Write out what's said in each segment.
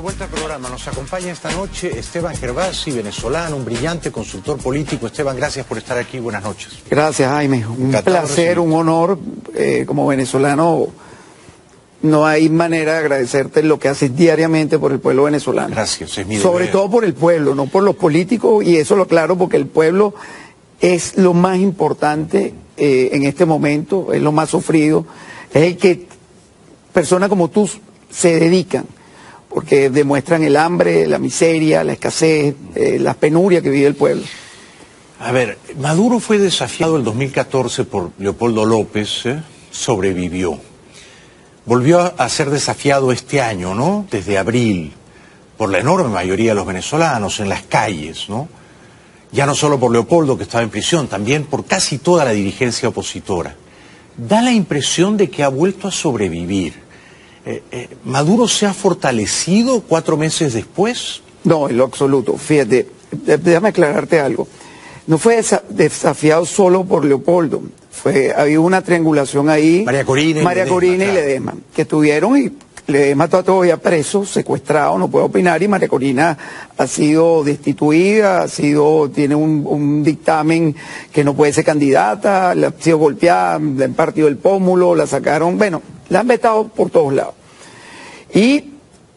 Vuelta al programa, nos acompaña esta noche Esteban Gervasi, venezolano, un brillante consultor político. Esteban, gracias por estar aquí, buenas noches. Gracias, Jaime, un placer, un honor. Como venezolano no hay manera de agradecerte lo que haces diariamente por el pueblo venezolano. Gracias, es mi deber. Sobre todo por el pueblo, no por los políticos, y eso lo aclaro porque el pueblo es lo más importante en este momento, es lo más sufrido, es el que personas como tú se dedican, porque demuestran el hambre, la miseria, la escasez, las penurias que vive el pueblo. A ver, Maduro fue desafiado el 2014 por Leopoldo López, sobrevivió. Volvió a ser desafiado este año, ¿no? Desde abril, por la enorme mayoría de los venezolanos en las calles, ¿no? Ya no solo por Leopoldo, que estaba en prisión, también por casi toda la dirigencia opositora. Da la impresión de que ha vuelto a sobrevivir. ¿Maduro se ha fortalecido 4 meses después? No, en lo absoluto. Fíjate, déjame aclararte algo. No fue desafiado solo por Leopoldo. Había una triangulación ahí. María Corina y Ledesma, que tuvieron, y Ledesma está todavía preso, secuestrado, no puede opinar, y María Corina ha sido destituida, tiene un dictamen que no puede ser candidata, ha sido golpeada, le han partido el pómulo, la sacaron, bueno, la han vetado por todos lados. Y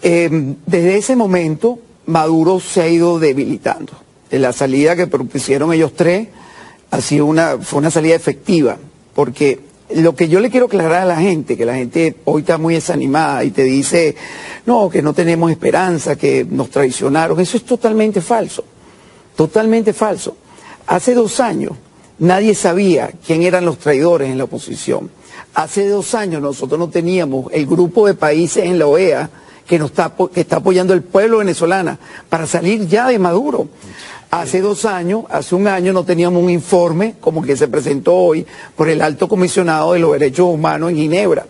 desde ese momento Maduro se ha ido debilitando. La salida que propusieron ellos tres fue una salida efectiva, porque lo que yo le quiero aclarar a la gente, que la gente hoy está muy desanimada y te dice, no, que no tenemos esperanza, que nos traicionaron, eso es totalmente falso, totalmente falso. Hace 2 años nadie sabía quién eran los traidores en la oposición. Hace 2 años nosotros no teníamos el grupo de países en la OEA que está apoyando al pueblo venezolano para salir ya de Maduro. Hace 2 años, hace 1 año no teníamos un informe como que se presentó hoy por el Alto Comisionado de los Derechos Humanos en Ginebra.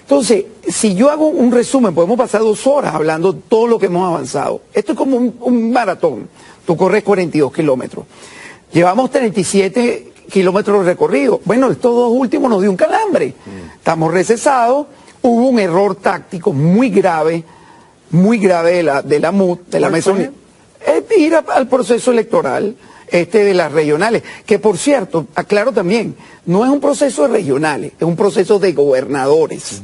Entonces, si yo hago un resumen, podemos pasar 2 horas hablando de todo lo que hemos avanzado. Esto es como un maratón. Tú corres 42 kilómetros. Llevamos 37 kilómetros recorridos. Bueno, estos 2 últimos nos dio un calambre. Estamos recesados. Hubo un error táctico muy grave de la MUD, de la mesa unida. Es ir al proceso electoral de las regionales, que por cierto, aclaro también, no es un proceso de regionales, es un proceso de gobernadores,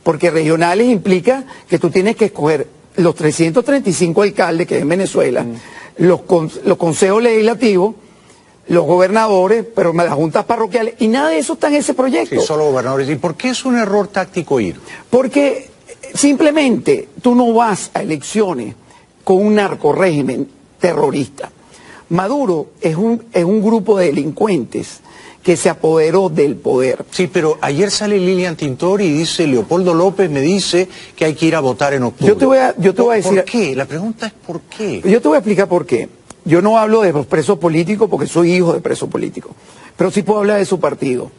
porque regionales implica que tú tienes que escoger los 335 alcaldes que hay en Venezuela, los consejos legislativos, los gobernadores, pero las juntas parroquiales, y nada de eso está en ese proyecto. Sí, solo gobernadores. ¿Y por qué es un error táctico ir? Porque simplemente tú no vas a elecciones con un narcorrégimen terrorista. Maduro es un grupo de delincuentes que se apoderó del poder. Sí, pero ayer sale Lilian Tintori y dice, Leopoldo López me dice que hay que ir a votar en octubre. Yo te voy a decir... ¿Por qué? La pregunta es ¿por qué? Yo te voy a explicar por qué. Yo no hablo de los presos políticos porque soy hijo de presos políticos, pero sí puedo hablar de su partido,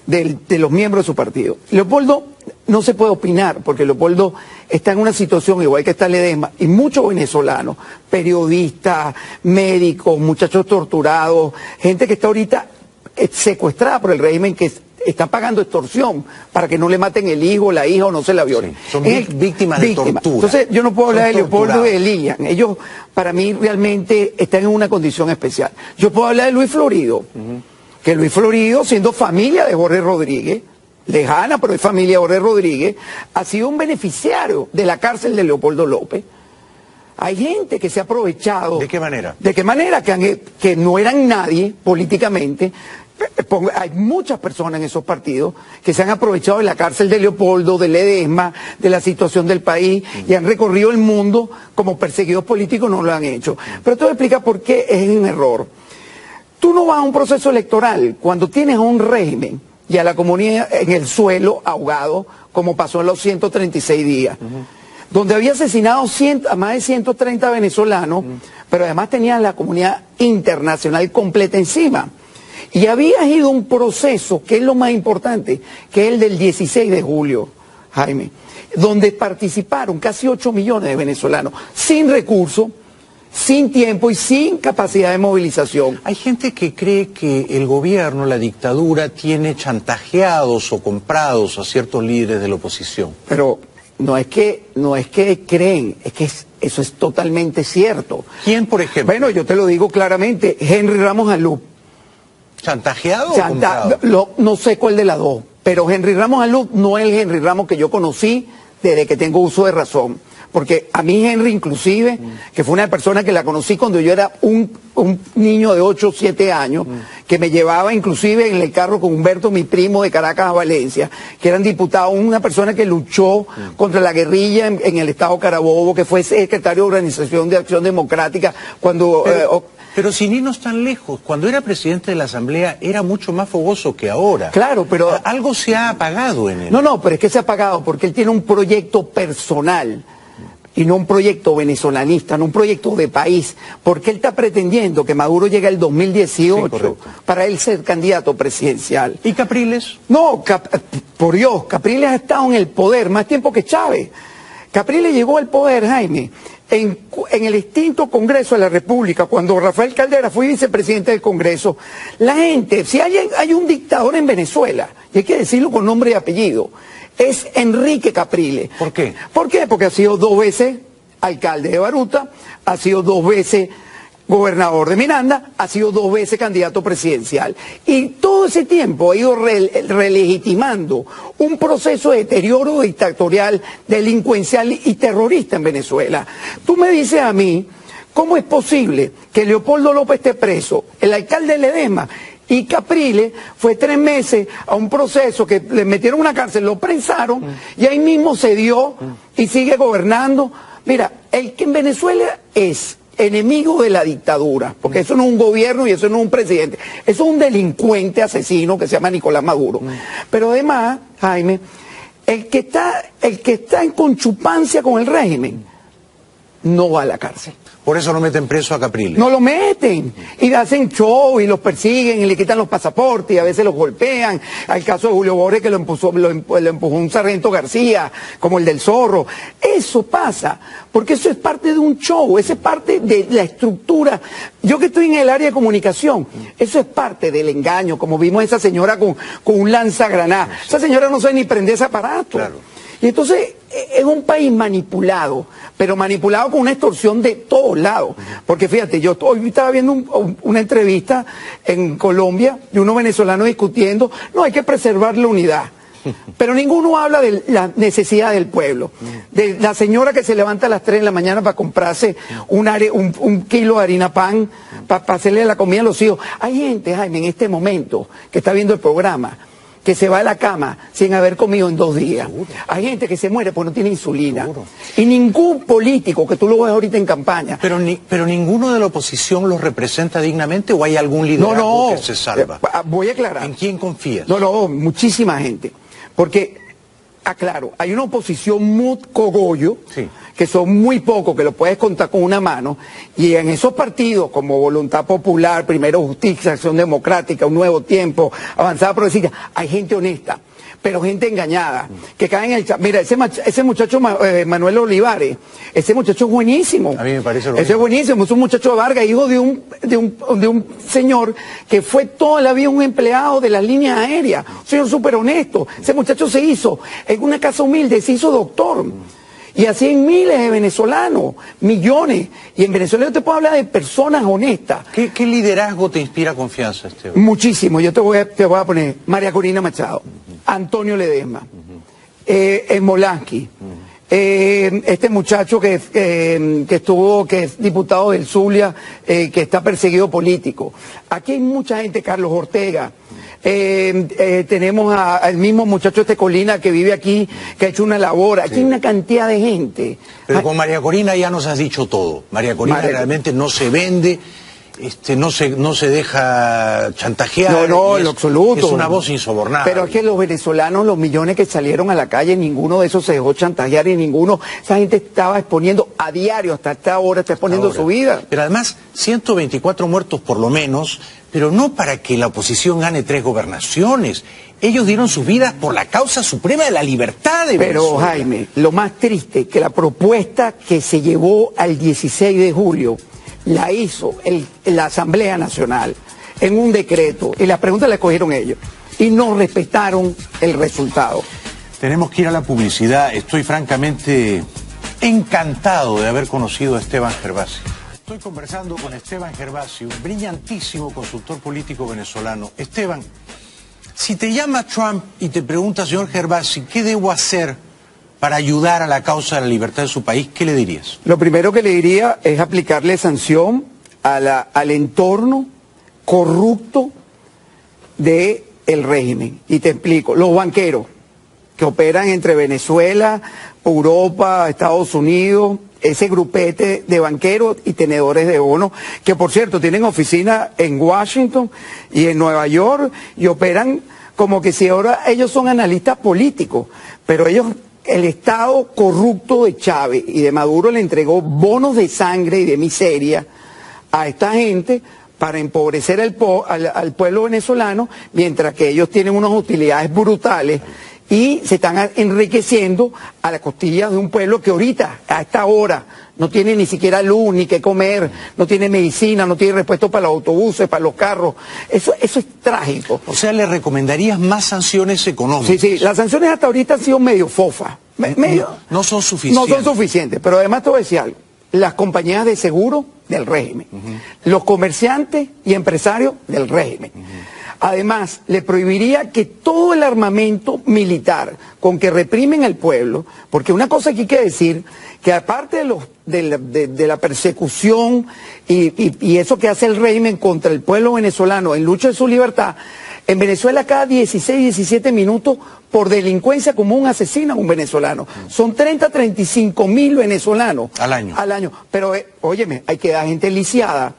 de los miembros de su partido. Leopoldo no se puede opinar porque Leopoldo está en una situación igual que está Ledesma y muchos venezolanos, periodistas, médicos, muchachos torturados, gente que está ahorita secuestrada por el régimen, que está pagando extorsión para que no le maten el hijo, la hija o no se la violen. Sí, son víctimas de tortura. Entonces yo no puedo hablar de Leopoldo y de Lilian. Ellos para mí realmente están en una condición especial. Yo puedo hablar de Luis Florido, que Luis Florido, siendo familia de Jorge Rodríguez, lejana pero es familia de Jorge Rodríguez, ha sido un beneficiario de la cárcel de Leopoldo López. Hay gente que se ha aprovechado. ¿De qué manera? ¿De qué manera? Que no eran nadie políticamente. Hay muchas personas en esos partidos que se han aprovechado de la cárcel de Leopoldo, de Ledesma, de la situación del país y han recorrido el mundo como perseguidos políticos, no lo han hecho. Pero te voy a explicar por qué es un error. Tú no vas a un proceso electoral cuando tienes un régimen y a la comunidad en el suelo ahogado, como pasó en los 136 días, donde había asesinado a más de 130 venezolanos, pero además tenían la comunidad internacional completa encima. Y había ido un proceso, que es lo más importante, que es el del 16 de julio, Jaime, donde participaron casi 8 millones de venezolanos, sin recursos, sin tiempo y sin capacidad de movilización. Hay gente que cree que el gobierno, la dictadura, tiene chantajeados o comprados a ciertos líderes de la oposición. Pero no es que creen, es que eso es totalmente cierto. ¿Quién, por ejemplo? Bueno, yo te lo digo claramente, Henry Ramos Alup. ¿Chantajeado o comprado? No sé cuál de las dos, pero Henry Ramos Alup no es el Henry Ramos que yo conocí desde que tengo uso de razón. Porque a mí Henry inclusive, que fue una persona que la conocí cuando yo era un niño de 8 o 7 años, que me llevaba inclusive en el carro con Humberto, mi primo de Caracas a Valencia, que eran diputados, una persona que luchó contra la guerrilla en el estado Carabobo, que fue secretario de Organización de Acción Democrática, cuando... Pero sin irnos tan lejos, cuando era presidente de la Asamblea era mucho más fogoso que ahora. Claro, pero... Algo se ha apagado en él. No, pero es que se ha apagado porque él tiene un proyecto personal y no un proyecto venezolanista, no un proyecto de país, porque él está pretendiendo que Maduro llegue el 2018 sí, para él ser candidato presidencial. ¿Y Capriles? No, por Dios, Capriles ha estado en el poder más tiempo que Chávez. Capriles llegó al poder, Jaime, en el extinto Congreso de la República, cuando Rafael Caldera fue vicepresidente del Congreso. La gente, si hay un dictador en Venezuela, y hay que decirlo con nombre y apellido, es Enrique Capriles. ¿Por qué? ¿Por qué? Porque ha sido 2 veces alcalde de Baruta, ha sido 2 veces gobernador de Miranda, ha sido 2 veces candidato presidencial. Y todo ese tiempo ha ido relegitimando un proceso de deterioro dictatorial, delincuencial y terrorista en Venezuela. Tú me dices a mí, ¿cómo es posible que Leopoldo López esté preso, el alcalde de Ledesma, y Capriles fue 3 meses a un proceso que le metieron una cárcel, lo prensaron y ahí mismo se dio y sigue gobernando? Mira, el que en Venezuela es enemigo de la dictadura, porque eso no es un gobierno y eso no es un presidente, eso es un delincuente asesino que se llama Nicolás Maduro. Pero además, Jaime, el que está en conchupancia con el régimen no va a la cárcel. Por eso no meten preso a Capriles. No lo meten y hacen show y los persiguen y le quitan los pasaportes y a veces los golpean. Al caso de Julio Borges que lo empujó un sargento García, como el del Zorro. Eso pasa porque eso es parte de un show, eso es parte de la estructura. Yo que estoy en el área de comunicación, eso es parte del engaño, como vimos a esa señora con un lanzagranadas. Esa señora no sabe ni prender ese aparato. Claro. Y entonces es un país manipulado, pero manipulado con una extorsión de todos lados. Porque fíjate, yo hoy estaba viendo una entrevista en Colombia de unos venezolanos discutiendo, no, hay que preservar la unidad. Pero ninguno habla de la necesidad del pueblo, de la señora que se levanta a las 3 de la mañana para comprarse un kilo de harina pan, para hacerle la comida a los hijos. Hay gente, Jaime, en este momento, que está viendo el programa, que se va a la cama sin haber comido en 2 días. Seguro. Hay gente que se muere porque no tiene insulina. Seguro. Y ningún político, que tú lo ves ahorita en campaña... Pero ninguno de la oposición los representa dignamente, ¿o hay algún liderazgo que se salva? Voy a aclarar. ¿En quién confías? No, muchísima gente. Porque, aclaro, hay una oposición muy cogollo, sí, que son muy pocos, que lo puedes contar con una mano, y en esos partidos como Voluntad Popular, Primero Justicia, Acción Democrática, Un Nuevo Tiempo, Avanzada Progresista, hay gente honesta, pero gente engañada, que cae en el... Mira, ese muchacho Manuel Olivares, ese muchacho es buenísimo. A mí me parece lo mismo. Ese es buenísimo, es un muchacho de Vargas, hijo de un señor que fue toda la vida un empleado de las líneas aéreas, un señor súper honesto. Ese muchacho se hizo, en una casa humilde, se hizo doctor. Y así en miles de venezolanos, millones. Y en Venezuela yo te puedo hablar de personas honestas. ¿Qué liderazgo te inspira confianza, Esteban? Muchísimo. Yo te voy a poner María Corina Machado, Antonio Ledesma, Smolansky, este muchacho que es diputado del Zulia, que está perseguido político. Aquí hay mucha gente, Carlos Ortega. Tenemos al mismo muchacho Colina que vive aquí, que ha hecho una labor. Aquí hay una cantidad de gente. Pero con María Corina ya nos has dicho todo. María Corina realmente no se vende, no se deja chantajear. No, en lo absoluto. Es una voz insobornable. Pero es que los venezolanos, los millones que salieron a la calle, ninguno de esos se dejó chantajear y esa gente estaba exponiendo a diario, hasta esta hora está exponiendo su vida. Pero además, 124 muertos por lo menos, pero no para que la oposición gane 3 gobernaciones. Ellos dieron sus vidas por la causa suprema de la libertad de Venezuela. Pero Jaime, lo más triste, que la propuesta que se llevó al 16 de julio, la hizo la Asamblea Nacional en un decreto, y las preguntas las cogieron ellos, y no respetaron el resultado. Tenemos que ir a la publicidad. Estoy francamente encantado de haber conocido a Esteban Gervasi. Estoy conversando con Esteban Gervasi, un brillantísimo consultor político venezolano. Esteban, si te llama Trump y te pregunta, señor Gervasi, ¿qué debo hacer para ayudar a la causa de la libertad de su país? ¿Qué le dirías? Lo primero que le diría es aplicarle sanción al entorno corrupto del régimen. Y te explico, los banqueros que operan entre Venezuela, Europa, Estados Unidos, ese grupete de banqueros y tenedores de bonos, que por cierto tienen oficinas en Washington y en Nueva York y operan como que si ahora ellos son analistas políticos, pero ellos, el Estado corrupto de Chávez y de Maduro le entregó bonos de sangre y de miseria a esta gente para empobrecer al pueblo venezolano, mientras que ellos tienen unas utilidades brutales y se están enriqueciendo a las costillas de un pueblo que ahorita, a esta hora, no tiene ni siquiera luz, ni qué comer, no tiene medicina, no tiene repuesto para los autobuses, para los carros. Eso es trágico. O sea, ¿le recomendarías más sanciones económicas? Sí, las sanciones hasta ahorita han sido medio fofas. No son suficientes. No son suficientes, pero además te voy a decir algo. Las compañías de seguro del régimen, los comerciantes y empresarios del régimen. Además, le prohibiría que todo el armamento militar con que reprimen al pueblo, porque una cosa que hay que decir, que aparte de la persecución y eso que hace el régimen contra el pueblo venezolano en lucha de su libertad, en Venezuela cada 16, 17 minutos por delincuencia común asesina a un venezolano. Son 30, 35 mil venezolanos al año. Pero, óyeme, hay que dar gente lisiada,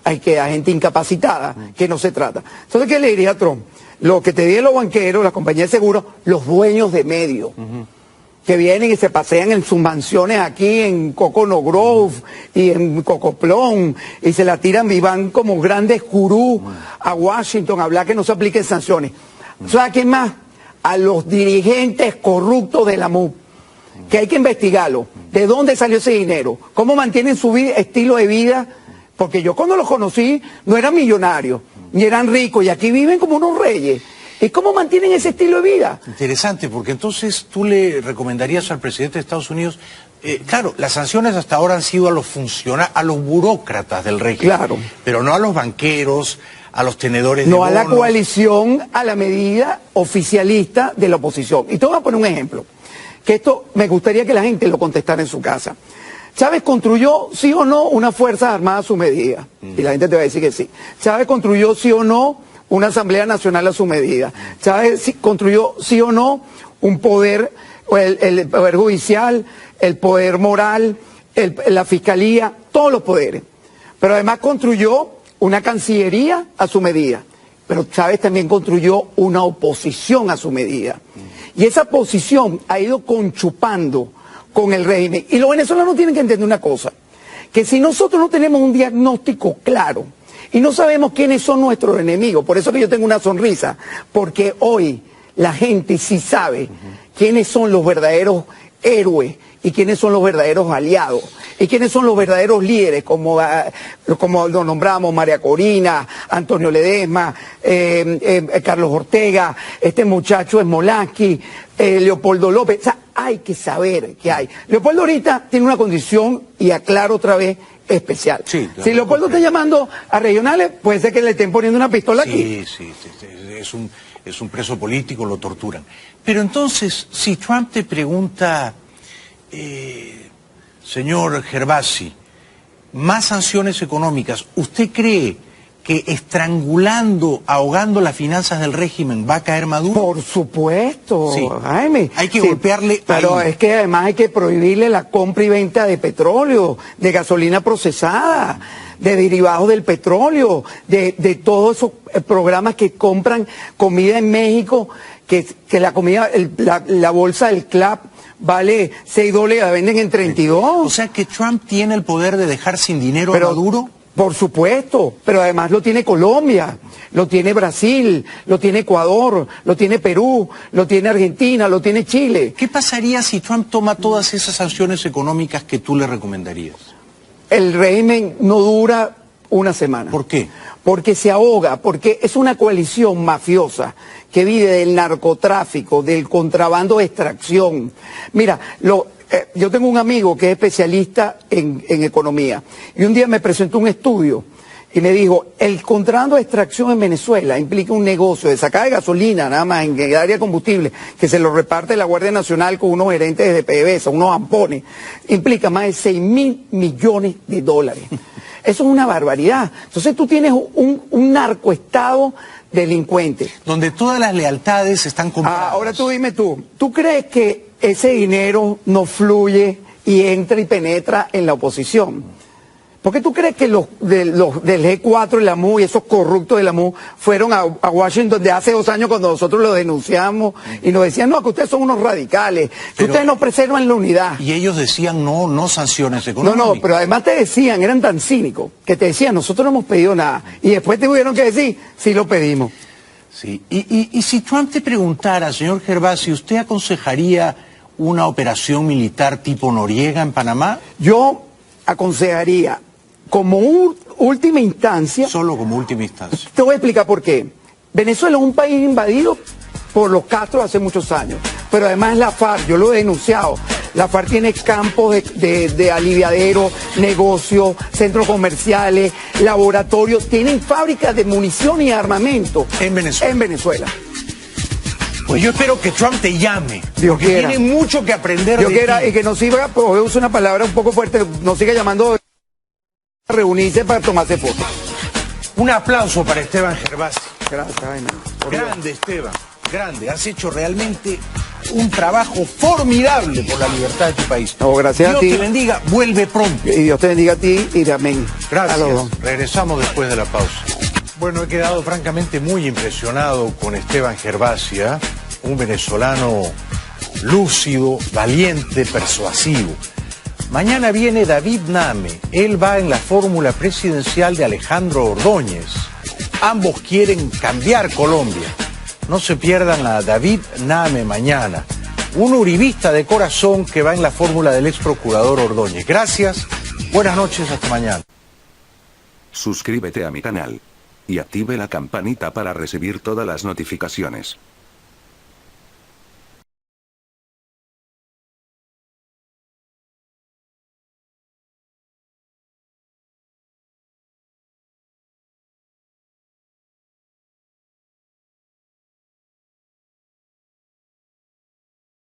hay que dar gente incapacitada, que no se trata. Entonces, ¿qué le diría a Trump? Lo que te digan los banqueros, las compañías de seguros, los dueños de medios, que vienen y se pasean en sus mansiones aquí en Coconut Grove y en Cocoplón, y se la tiran y van como grandes gurús a Washington a hablar que no se apliquen sanciones. ¿Sabes a quién más? A los dirigentes corruptos de la MUP, que hay que investigarlo. ¿De dónde salió ese dinero? ¿Cómo mantienen su estilo de vida? Porque yo cuando los conocí no eran millonarios, ni eran ricos, y aquí viven como unos reyes. ¿Y cómo mantienen ese estilo de vida? Interesante, porque entonces tú le recomendarías al presidente de Estados Unidos, claro, las sanciones hasta ahora han sido a los burócratas del régimen, claro, pero no a los banqueros, a los tenedores de bonos. No a la coalición, a la medida oficialista de la oposición. Y te voy a poner un ejemplo, que esto me gustaría que la gente lo contestara en su casa. Chávez construyó, sí o no, una Fuerzas Armadas a su medida. Y la gente te va a decir que sí. Chávez construyó, sí o no, una Asamblea Nacional a su medida. Chávez construyó, sí o no, un poder, el poder judicial, el poder moral, la fiscalía, todos los poderes. Pero además construyó una Cancillería a su medida. Pero Chávez también construyó una oposición a su medida. Y esa oposición ha ido conchupando con el régimen. Y los venezolanos tienen que entender una cosa, que si nosotros no tenemos un diagnóstico claro y no sabemos quiénes son nuestros enemigos, por eso que yo tengo una sonrisa, porque hoy la gente sí sabe quiénes son los verdaderos héroes y quiénes son los verdaderos aliados y quiénes son los verdaderos líderes, como lo nombramos, María Corina, Antonio Ledesma, Carlos Ortega, este muchacho Smolansky, Leopoldo López. O sea, hay que saber qué hay. Leopoldo ahorita tiene una condición, y aclaro otra vez, especial. Sí, si Leopoldo está llamando a regionales, puede ser que le estén poniendo una pistola aquí. Sí, es un preso político, lo torturan. Pero entonces, si Trump te pregunta, señor Gervasi, más sanciones económicas, ¿usted cree que estrangulando, ahogando las finanzas del régimen va a caer Maduro? Por supuesto, sí. Jaime. Hay que golpearle pero ahí. Es que además hay que prohibirle la compra y venta de petróleo, de gasolina procesada, de derivados del petróleo, de todos esos programas que compran comida en México, que la comida, la bolsa del CLAP vale $6, la venden en 32. O sea que Trump tiene el poder de dejar sin dinero a Maduro. Por supuesto, pero además lo tiene Colombia, lo tiene Brasil, lo tiene Ecuador, lo tiene Perú, lo tiene Argentina, lo tiene Chile. ¿Qué pasaría si Trump toma todas esas sanciones económicas que tú le recomendarías? El régimen no dura una semana. ¿Por qué? porque se ahoga, porque es una coalición mafiosa que vive del narcotráfico, del contrabando de extracción. Mira, yo tengo un amigo que es especialista en economía y un día me presentó un estudio y me dijo, el contrabando de extracción en Venezuela implica un negocio de sacada de gasolina, nada más en el área de combustible, que se lo reparte la Guardia Nacional con unos gerentes de PDVSA, unos ampones, implica más de 6.000 millones de dólares. Eso es una barbaridad. Entonces tú tienes un narcoestado delincuente. Donde todas las lealtades están compradas. Ahora tú dime ¿tú crees que ese dinero no fluye y entra y penetra en la oposición? ¿Por qué tú crees que los del G4 y la MU y esos corruptos de la MU fueron a Washington de hace 2 años cuando nosotros lo denunciamos y nos decían, no, que ustedes son unos radicales, que ustedes no preservan la unidad? Y ellos decían, no sanciones económicas. No, pero además te decían, eran tan cínicos, que te decían, nosotros no hemos pedido nada. Y después te tuvieron que decir, sí lo pedimos. Sí, y si Trump te preguntara, señor Gervasi, ¿usted aconsejaría una operación militar tipo Noriega en Panamá? Yo aconsejaría, como última instancia... Solo como última instancia. Te voy a explicar por qué. Venezuela es un país invadido por los Castro hace muchos años, pero además la FARC, yo lo he denunciado, la FARC tiene campos de aliviadero, negocios, centros comerciales, laboratorios, tienen fábricas de munición y armamento. En Venezuela. En Venezuela. Pues yo espero que Trump te llame, Dios porque quiera. tiene mucho que aprender Dios de quiera, ti. y que nos siga, pues uso una palabra un poco fuerte, nos siga llamando a reunirse para tomarse fotos. Un aplauso para Esteban Gervasi. Gracias, Jaime. Grande, Esteban, grande. Has hecho realmente un trabajo formidable por la libertad de tu país. No, gracias Dios a ti. te bendiga, vuelve pronto. Y Dios te bendiga a ti y amén. Gracias. A los dos. Regresamos después de la pausa. Bueno, he quedado francamente muy impresionado con Esteban Gervasi, ¿eh? Un venezolano lúcido, valiente, persuasivo. Mañana viene David Name. Él va en la fórmula presidencial de Alejandro Ordóñez. Ambos quieren cambiar Colombia. No se pierdan a David Name mañana. Un uribista de corazón que va en la fórmula del ex procurador Ordóñez. Gracias, buenas noches, hasta mañana. Suscríbete a mi canal. Y active la campanita para recibir todas las notificaciones.